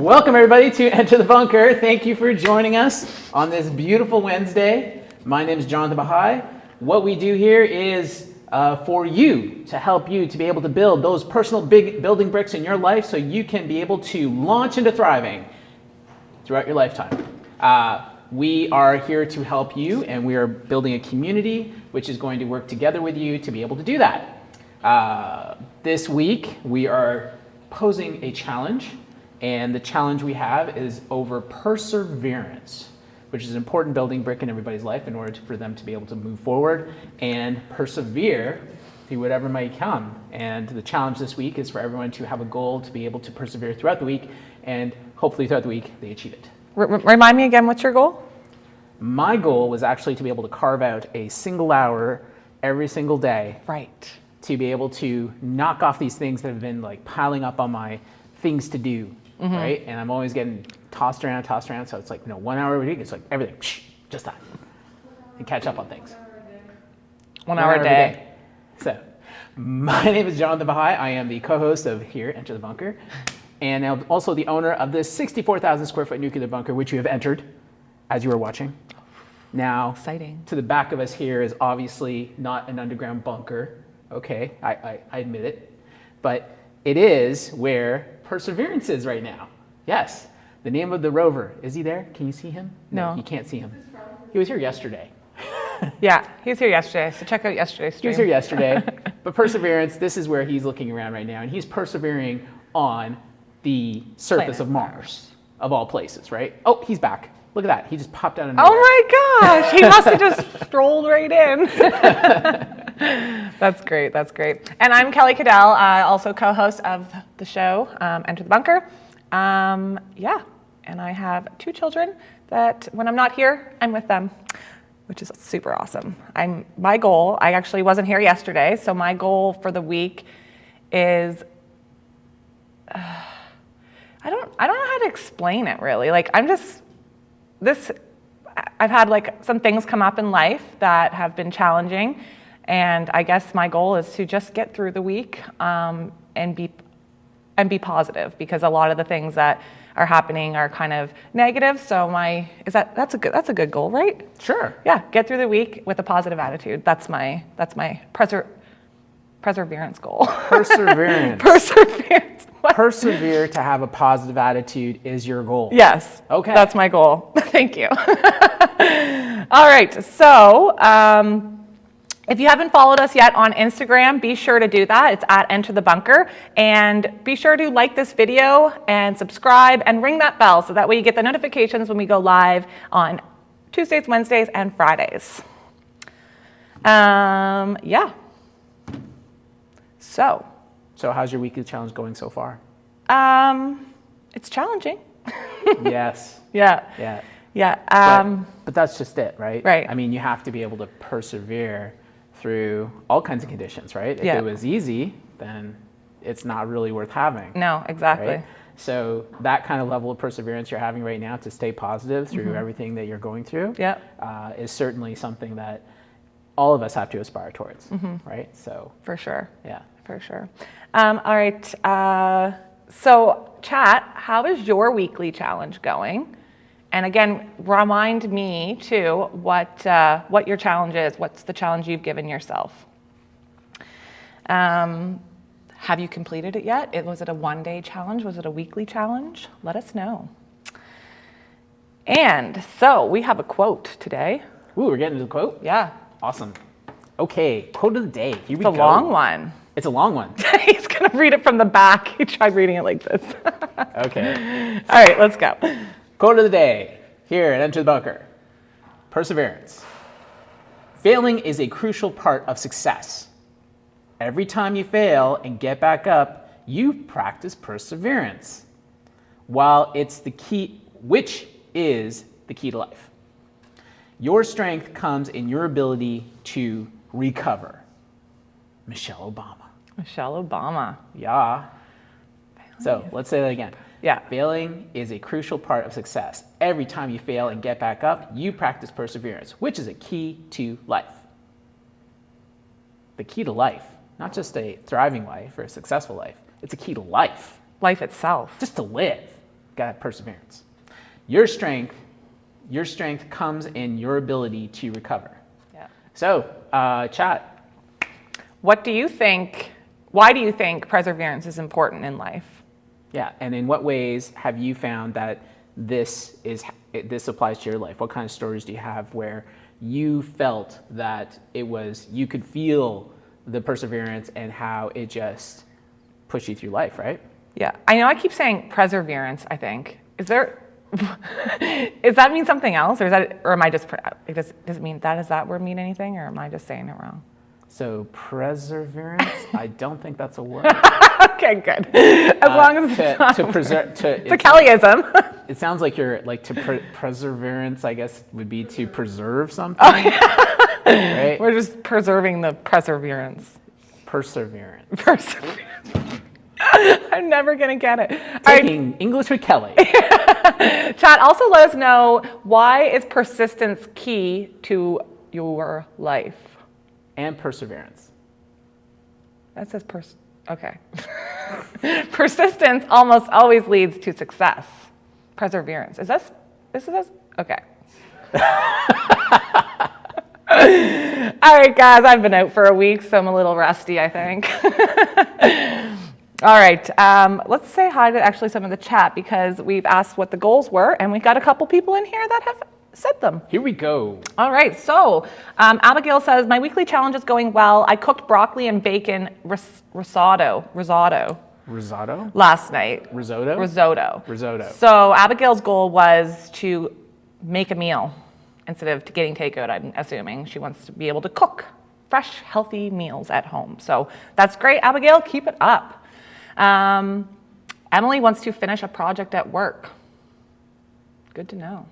Welcome everybody to Enter the Bunker. Thank you for joining us on this beautiful Wednesday. My name is Jonathan Bahai. What we do here is for you, to help you to be able to build those personal big building bricks in your life so you can be able to launch into thriving throughout your lifetime. We are here to help you, and we are building a community which is going to work together with you to be able to do that. This week we are posing a challenge, and the challenge we have is over perseverance, which is an important building brick in everybody's life in order for them to be able to move forward and persevere through whatever might come. And the challenge this week is for everyone to have a goal to be able to persevere throughout the week, and hopefully throughout the week they achieve it. Remind me again, what's your goal? My goal was actually to be able to carve out a single hour every single day. Right. To be able to knock off these things that have been like piling up on my things to do, right? And I'm always getting tossed around. So it's like, 1 hour a week, it's like everything, just that. And catch up on things. 1 hour a day. So, my name is Jonathan Bahai. I am the co-host of Here, Enter the Bunker. And I'm also the owner of this 64,000 square foot nuclear bunker, which you have entered as you are watching. Now, exciting. To the back of us here is obviously not an underground bunker. Okay, I admit it. But it is where Perseverance is right now. Yes, the name of the rover. Is he there? Can you see him? No. You can't see him. He was here yesterday. Yeah, he was here yesterday, so check out yesterday's stream. He was here yesterday. But Perseverance, this is where he's looking around right now, and he's persevering on the surface of Mars, of all places, right? Oh, he's back. Look at that. He just popped out of nowhere. Oh my gosh, he must have just strolled right in. That's great. And I'm Kelly Cadell, also co-host of the show, Enter the Bunker. And I have 2 children that when I'm not here, I'm with them, which is super awesome. My goal, I actually wasn't here yesterday, so my goal for the week is, I don't know how to explain it really. Like I've had like some things come up in life that have been challenging, and I guess my goal is to just get through the week and be positive, because a lot of the things that are happening are kind of negative. So that's a good goal, right? Sure. Yeah, get through the week with a positive attitude. That's my perseverance goal. Perseverance. What? Persevere to have a positive attitude is your goal. Yes. Okay. That's my goal. Thank you. All right. So if you haven't followed us yet on Instagram, be sure to do that. It's at Enter the Bunker. And be sure to like this video and subscribe and ring that bell so that way you get the notifications when we go live on Tuesdays, Wednesdays, and Fridays. Yeah. So how's your weekly challenge going so far? It's challenging. Yes. Yeah. But that's just it, right? Right. I mean, you have to be able to persevere through all kinds of conditions, right? If it was easy, then it's not really worth having. No, exactly. Right? So that kind of level of perseverance you're having right now to stay positive through everything that you're going through is certainly something that all of us have to aspire towards, right? So for sure. Yeah. For sure. All right. So chat, how is your weekly challenge going? And again, remind me too what your challenge is. What's the challenge you've given yourself? Have you completed it yet? Was it a one-day challenge? Was it a weekly challenge? Let us know. And so we have a quote today. Ooh, we're getting to the quote? Yeah. Awesome. Okay, quote of the day. Here we go. It's a long one. It's a long one. He's going to read it from the back. He tried reading it like this. Okay. All right, let's go. Quote of the day, here at Enter the Bunker. Perseverance. Failing is a crucial part of success. Every time you fail and get back up, you practice perseverance. Which is the key to life. Your strength comes in your ability to recover. Michelle Obama. Michelle Obama. Yeah. So let's say that again. Yeah. Failing is a crucial part of success. Every time you fail and get back up, you practice perseverance, which is a key to life. The key to life, not just a thriving life or a successful life. It's a key to life. Life itself. Just to live. got perseverance. Your strength comes in your ability to recover. Yeah. So, chat. Why do you think perseverance is important in life? Yeah, and in what ways have you found that this applies to your life? What kind of stories do you have where you felt that you could feel the perseverance and how it just pushed you through life, right? Yeah, I know I keep saying perseverance, I think. Does that mean something else? Or am I just, does it mean that, does that word mean anything? Or am I just saying it wrong? So perseverance, I don't think that's a word. Okay, good. As long as it's not it's a Kellyism. It sounds like you're like perseverance, I guess, would be to preserve something. Oh, yeah. Right? We're just preserving the perseverance. Perseverance. I'm never going to get it. Taking English with Kelly. Chat, also let us know, why is persistence key to your life? And perseverance. That says okay. Persistence almost always leads to success. Perseverance. Is this? Okay. All right, guys, I've been out for a week, so I'm a little rusty, I think. All right, let's say hi to actually some of the chat, because we've asked what the goals were, and we've got a couple people in here that have said them. Here we go. All right, so Abigail says, my weekly challenge is going well. I cooked broccoli and bacon risotto last night. Risotto. So Abigail's goal was to make a meal instead of getting takeout, I'm assuming. She wants to be able to cook fresh, healthy meals at home. So that's great, Abigail. Keep it up. Emily wants to finish a project at work. Good to know.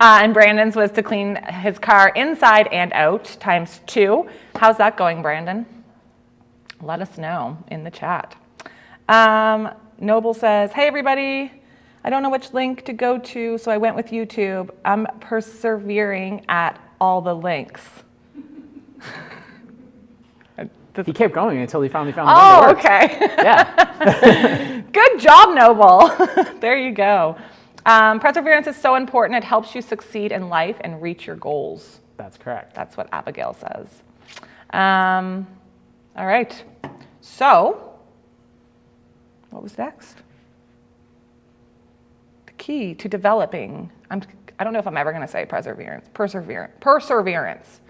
And Brandon's was to clean his car inside and out ×2. How's that going, Brandon? Let us know in the chat. Noble says, hey, everybody. I don't know which link to go to, so I went with YouTube. I'm persevering at all the links. He kept going until he finally found the one that worked. Okay. Yeah. Good job, Noble. There you go. Perseverance is so important. It helps you succeed in life and reach your goals. That's correct. That's what Abigail says. All right. So, what was next? The key to developing. I don't know if I'm ever going to say perseverance. Perseverance.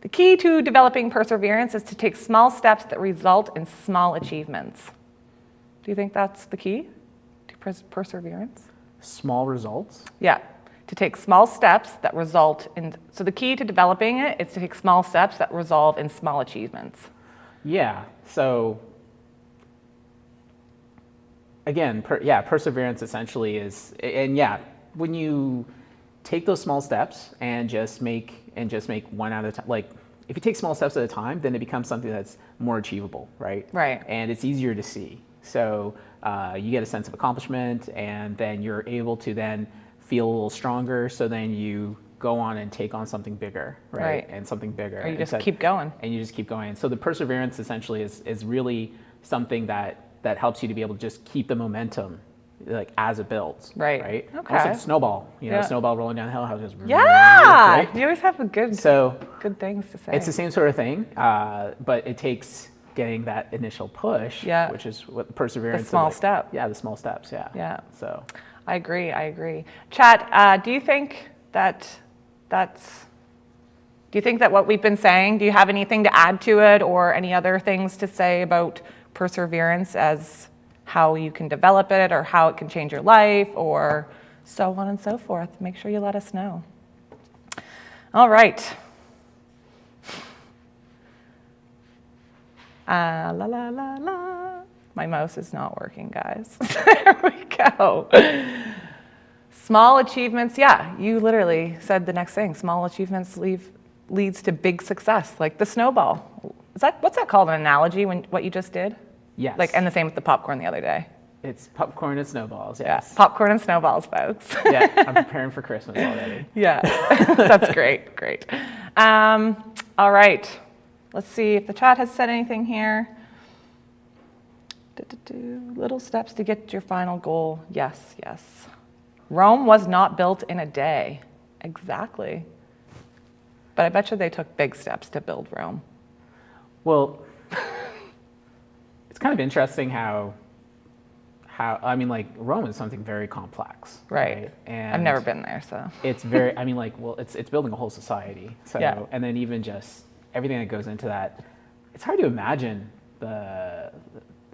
The key to developing perseverance is to take small steps that result in small achievements. Do you think that's the key to perseverance? Small results? Yeah, to take small steps that result in, so the key to developing it is to take small steps that resolve in small achievements. Yeah, so again, perseverance essentially is, and yeah, when you take those small steps and just make one at a time, like if you take small steps at a time, then it becomes something that's more achievable, right? Right. And it's easier to see. So you get a sense of accomplishment, and then you're able to then feel a little stronger. So then you go on and take on something bigger, right? And something bigger. Or you just keep going. And you just keep going. So the perseverance essentially is really something that helps you to be able to just keep the momentum, like as it builds. Right. Right. Okay. Almost like a snowball. You know, snowball rolling down the hill. How it just right? You always have good things to say. It's the same sort of thing, but it takes getting that initial push, which is what perseverance. The small step. Yeah, the small steps. Yeah. Yeah. So. I agree. Chat, do you think that what we've been saying, do you have anything to add to it, or any other things to say about perseverance as how you can develop it, or how it can change your life, or so on and so forth? Make sure you let us know. All right. La la la la. My mouse is not working, guys. There we go. Small achievements, yeah, you literally said the next thing. Small achievements leads to big success, like the snowball. What's that called, an analogy, what you just did? Yes. And the same with the popcorn the other day. It's popcorn and snowballs, yes. Yeah, popcorn and snowballs, folks. Yeah, I'm preparing for Christmas already. Yeah, that's great. All right, let's see if the chat has said anything here. Little steps to get to your final goal. Yes, yes. Rome was not built in a day. Exactly. But I bet you they took big steps to build Rome. Well, it's kind of interesting how I mean, like, Rome is something very complex. Right. And I've never been there, so. it's very, I mean, like, well, it's building a whole society. So, Yeah. and then even just everything that goes into that, it's hard to imagine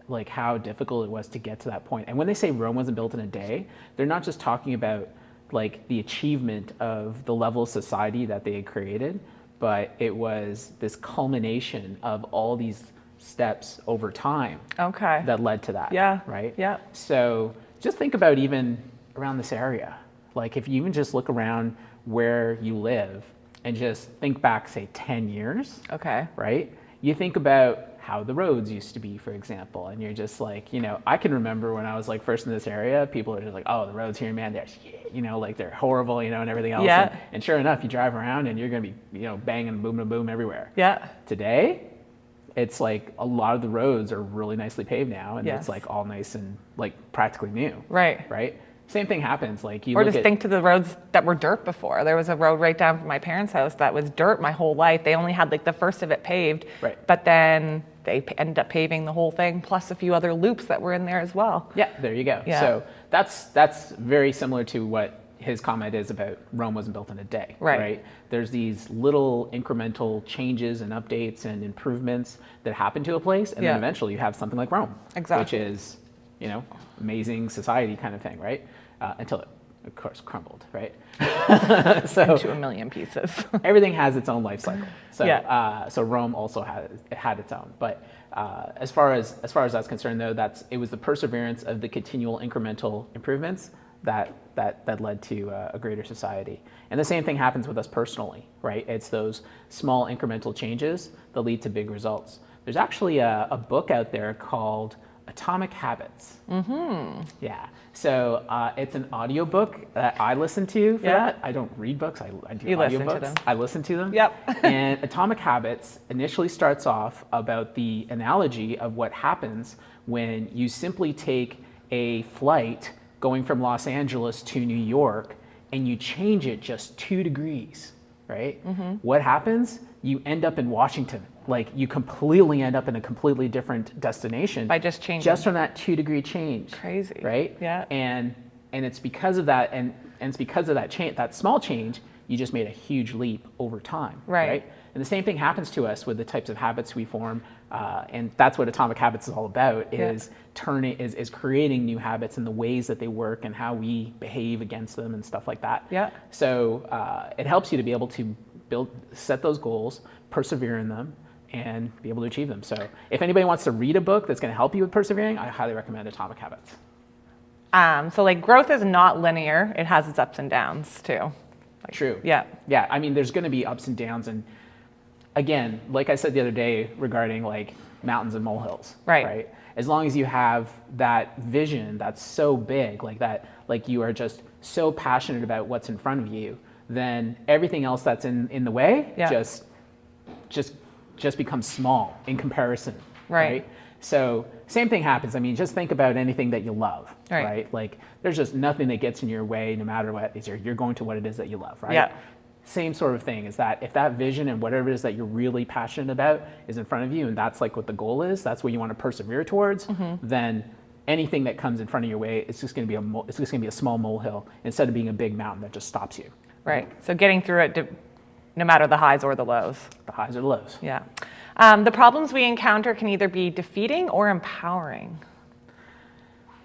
like how difficult it was to get to that point. And when they say Rome wasn't built in a day, they're not just talking about like the achievement of the level of society that they had created, but it was this culmination of all these steps over time Okay. that led to that. Yeah. Right? Yeah. So just think about even around this area. Like if you even just look around where you live and just think back, say 10 years, Okay. right? You think about how the roads used to be, for example, and you're just like, I can remember when I was like first in this area, people are just like, oh, the roads here, man, they're shit, like they're horrible, and everything else. Yeah. And sure enough, you drive around and you're gonna be, banging boom, boom, boom everywhere. Yeah. Today, it's like a lot of the roads are really nicely paved now, and Yes. it's like all nice and like practically new. Right. Right. Same thing happens. Like you Or look just at, think to the roads that were dirt before. There was a road right down from my parents' house that was dirt my whole life. They only had like the first of it paved. Right. But then they ended up paving the whole thing, plus a few other loops that were in there as well. Yeah, there you go. Yeah. So that's very similar to what his comment is about Rome wasn't built in a day. Right. There's these little incremental changes and updates and improvements that happen to a place, and Yeah. then eventually you have something like Rome, Exactly. which is, amazing society kind of thing, right? Until it, of course, crumbled, right? So Into a million pieces. everything has its own life cycle. So, Yeah. so Rome also had its own. But as far as that's concerned, though, it was the perseverance of the continual incremental improvements that led to a greater society. And the same thing happens with us personally, right? It's those small incremental changes that lead to big results. There's actually a book out there called Atomic Habits. Mm-hmm. Yeah. So it's an audiobook that I listen to for that. I don't read books. I do You audiobooks. listen to them. I listen to them. Yep. And Atomic Habits initially starts off about the analogy of what happens when you simply take a flight going from Los Angeles to New York and you change it just 2 degrees, right? Mm-hmm. What happens? You end up in Washington. Like you completely end up in a completely different destination By just changing. just from that 2-degree change. Crazy. Right? Yeah. And it's because of that, and it's because of that change, that small change, you just made a huge leap over time. Right. And the same thing happens to us with the types of habits we form, and that's what Atomic Habits is all about. Is creating new habits and the ways that they work and how we behave against them and stuff like that. Yeah. So it helps you to be able to set those goals, persevere in them, and be able to achieve them. So if anybody wants to read a book that's going to help you with persevering, I highly recommend Atomic Habits. So like growth is not linear. It has its ups and downs too. True. Yeah. Yeah. I mean, there's going to be ups and downs, and again, like I said the other day regarding like mountains and molehills. Right. As long as you have that vision that's so big, like that, like you are just so passionate about what's in front of you, then everything else that's in the way just becomes small in comparison. Right. So same thing happens. I mean, just think about anything that you love, Right. right? Like there's just nothing that gets in your way no matter what. You're going to what it is that you love, right? Yeah. Same sort of thing is that if that vision and whatever it is that you're really passionate about is in front of you, and that's like what the goal is, that's what you want to persevere towards, then anything that comes in front of your way, it's just going to be a small molehill instead of being a big mountain that just stops you. Right. So getting through it, no matter the highs or the lows. The highs or the lows. Yeah. The problems we encounter can either be defeating or empowering.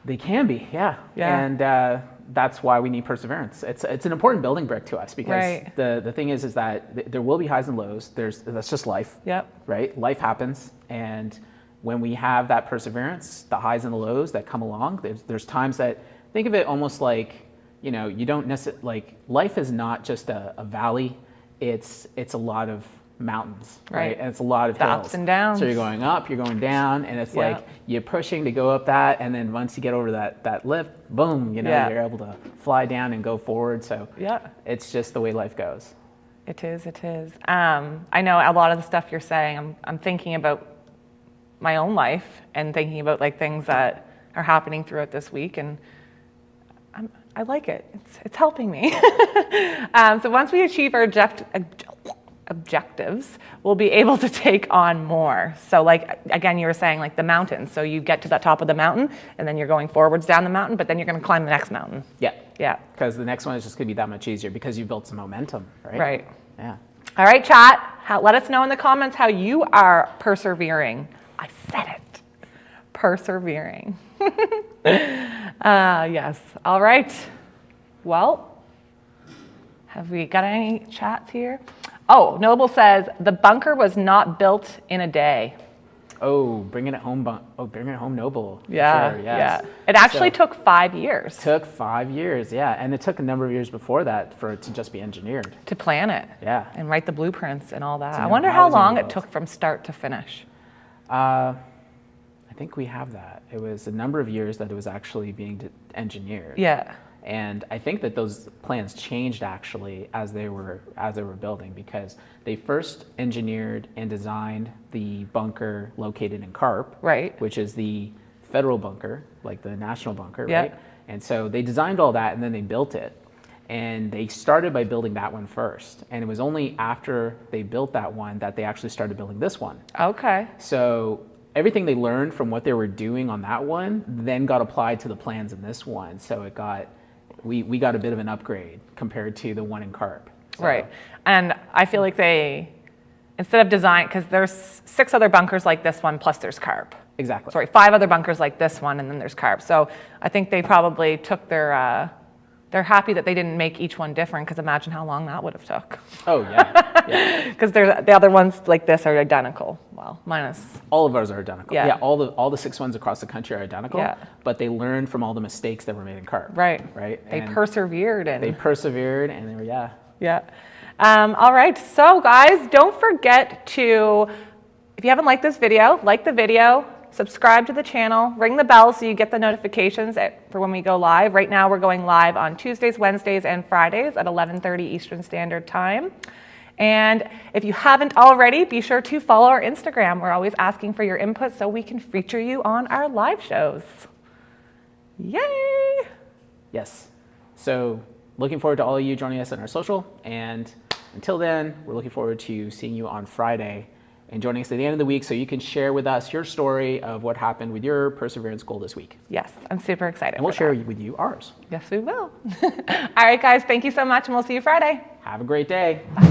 They can be, yeah. Yeah. And that's why we need perseverance. It's an important building brick to us because Right. the thing is that there will be highs and lows. That's just life. Yep. Right? Life happens, and when we have that perseverance, the highs and the lows that come along, there's times that, think of it almost like, you don't necessarily, like life is not just a valley, it's a lot of mountains, right? And it's a lot of The hills. ups and downs. So you're going up, you're going down, and it's Yeah. like you're pushing to go up that, and then once you get over that lift, boom, Yeah. you're able to fly down and go forward. So Yeah. it's just the way life goes. It is. I know a lot of the stuff you're saying, I'm thinking about my own life and thinking about like things that are happening throughout this week, and I like it. It's helping me. So once we achieve our objectives, we'll be able to take on more. So like, again, you were saying like the mountains. So you get to the top of the mountain and then you're going forwards down the mountain, but then you're going to climb the next mountain. Yeah. Yeah. Because the next one is just going to be that much easier because you've built some momentum, right? Right. Yeah. All right, chat. Let us know in the comments how you are persevering. I said it. Persevering. Yes. All right. Well, have we got any chats here? Oh, Noble says the bunker was not built in a day. Oh, bringing it home, bringing it home, Noble. Yeah, sure, yes. yeah. It actually took 5 years. Took 5 years, yeah, and it took a number of years before that for it to just be engineered. To plan it. Yeah. And write the blueprints and all that. To I know wonder how how it's gonna long be it built. took from start to finish. I think we have that. It was a number of years that it was actually being engineered. Yeah. And I think that those plans changed actually as they were building, because they first engineered and designed the bunker located in Carp, Right. which is the federal bunker, like the national bunker, Yeah. right? And so they designed all that and then they built it. And they started by building that one first. And it was only after they built that one that they actually started building this one. Okay. So everything they learned from what they were doing on that one then got applied to the plans in this one. So it got, we got a bit of an upgrade compared to the one in Carp. So, Right. And I feel like they, instead of design, because there's 6 other bunkers like this one, plus there's Carp. Exactly. Sorry, 5 other bunkers like this one, and then there's Carp. So I think they probably took their, they're happy that they didn't make each one different, because imagine how long that would have took. Oh, yeah. Yeah. Because the other ones like this are identical. Well, minus. All of ours are identical. Yeah. Yeah, all the 6 ones across the country are identical. Yeah. But they learned from all the mistakes that were made in Carp. Right. Right. They And persevered. And they persevered, and they were, yeah. yeah. All right. So, guys, don't forget to, if you haven't liked this video, like the video, subscribe to the channel, ring the bell so you get the notifications for when we go live. Right now, we're going live on Tuesdays, Wednesdays, and Fridays at 11:30 Eastern Standard Time. And if you haven't already, be sure to follow our Instagram. We're always asking for your input so we can feature you on our live shows. Yay! Yes. So looking forward to all of you joining us on our social. And until then, we're looking forward to seeing you on Friday and joining us at the end of the week so you can share with us your story of what happened with your perseverance goal this week. Yes, I'm super excited. And we'll for share that. with you ours. Yes, we will. All right, guys, thank you so much, and we'll see you Friday. Have a great day. Bye.